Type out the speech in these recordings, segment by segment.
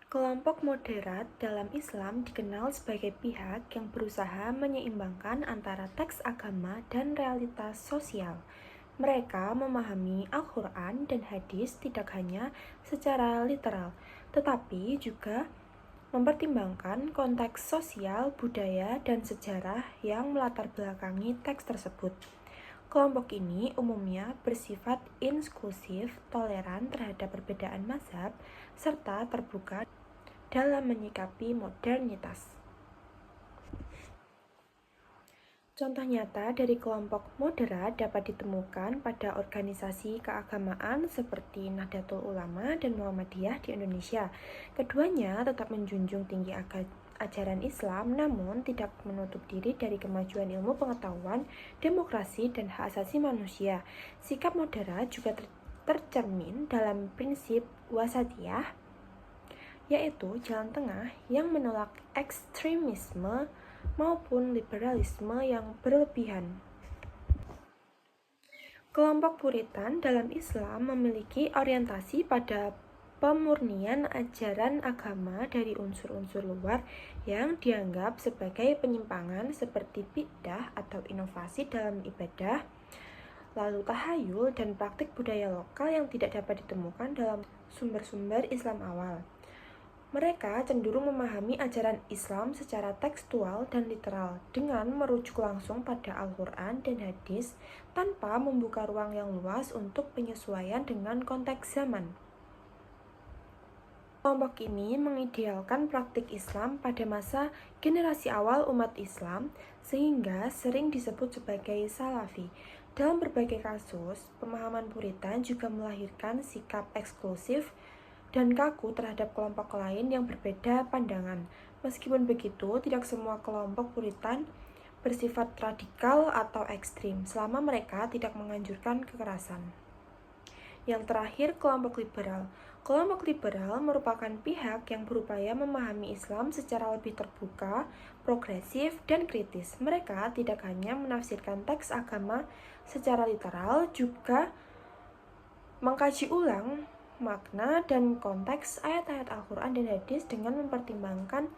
Kelompok moderat dalam Islam dikenal sebagai pihak yang berusaha menyeimbangkan antara teks agama dan realitas sosial. Mereka memahami Al-Quran dan hadis tidak hanya secara literal, tetapi juga mempertimbangkan konteks sosial, budaya, dan sejarah yang melatar belakangi teks tersebut. Kelompok ini umumnya bersifat inklusif, toleran terhadap perbedaan mazhab, serta terbuka dalam menyikapi modernitas. Contoh nyata dari kelompok moderat dapat ditemukan pada organisasi keagamaan seperti Nahdlatul Ulama dan Muhammadiyah di Indonesia. Keduanya tetap menjunjung tinggi ajaran Islam, namun tidak menutup diri dari kemajuan ilmu pengetahuan, demokrasi, dan hak asasi manusia. Sikap moderat juga tercermin dalam prinsip wasatiyah, yaitu jalan tengah yang menolak ekstremisme maupun liberalisme yang berlebihan. Kelompok Puritan dalam Islam memiliki orientasi pada pemurnian ajaran agama dari unsur-unsur luar yang dianggap sebagai penyimpangan seperti bid'ah atau inovasi dalam ibadah, lalu tahayul dan praktik budaya lokal yang tidak dapat ditemukan dalam sumber-sumber Islam awal. Mereka cenderung memahami ajaran Islam secara tekstual dan literal dengan merujuk langsung pada Al-Quran dan hadis tanpa membuka ruang yang luas untuk penyesuaian dengan konteks zaman. Kelompok ini mengidealkan praktik Islam pada masa generasi awal umat Islam sehingga sering disebut sebagai Salafi. Dalam berbagai kasus, pemahaman Puritan juga melahirkan sikap eksklusif dan kaku terhadap kelompok lain yang berbeda pandangan. Meskipun begitu, tidak semua kelompok Puritan bersifat radikal atau ekstrim selama mereka tidak menganjurkan kekerasan. Yang terakhir, kelompok liberal. Kelompok liberal merupakan pihak yang berupaya memahami Islam secara lebih terbuka, progresif, dan kritis. Mereka tidak hanya menafsirkan teks agama secara literal, juga mengkaji ulang makna dan konteks ayat-ayat Al-Quran dan hadis dengan mempertimbangkan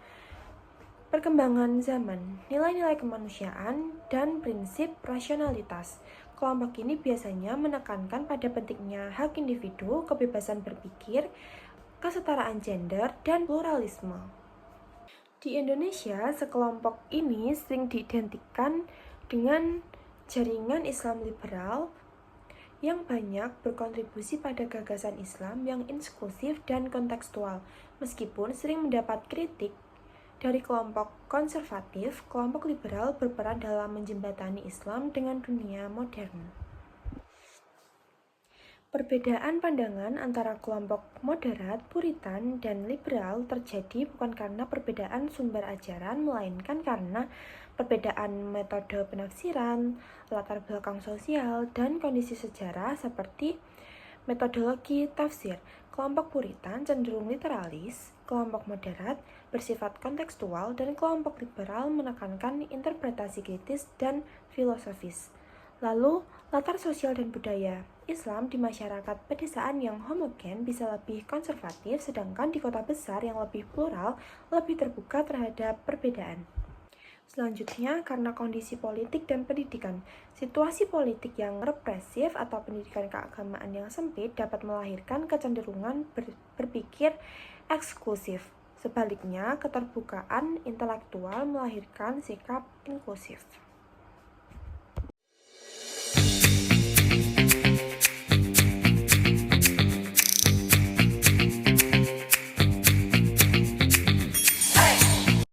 perkembangan zaman, nilai-nilai kemanusiaan, dan prinsip rasionalitas. Kelompok ini biasanya menekankan pada pentingnya hak individu, kebebasan berpikir, kesetaraan gender, dan pluralisme. Di Indonesia, sekelompok ini sering diidentikan dengan jaringan Islam liberal yang banyak berkontribusi pada gagasan Islam yang inklusif dan kontekstual. Meskipun sering mendapat kritik dari kelompok konservatif, kelompok liberal berperan dalam menjembatani Islam dengan dunia modern. Perbedaan pandangan antara kelompok moderat, puritan, dan liberal terjadi bukan karena perbedaan sumber ajaran, melainkan karena perbedaan metode penafsiran, latar belakang sosial, dan kondisi sejarah seperti metodologi tafsir. Kelompok puritan cenderung literalis, kelompok moderat bersifat kontekstual, dan kelompok liberal menekankan interpretasi kritis dan filosofis. Lalu, latar sosial dan budaya. Islam di masyarakat pedesaan yang homogen bisa lebih konservatif, sedangkan di kota besar yang lebih plural, lebih terbuka terhadap perbedaan. Selanjutnya, karena kondisi politik dan pendidikan, situasi politik yang represif atau pendidikan keagamaan yang sempit dapat melahirkan kecenderungan berpikir eksklusif. Sebaliknya, keterbukaan intelektual melahirkan sikap inklusif.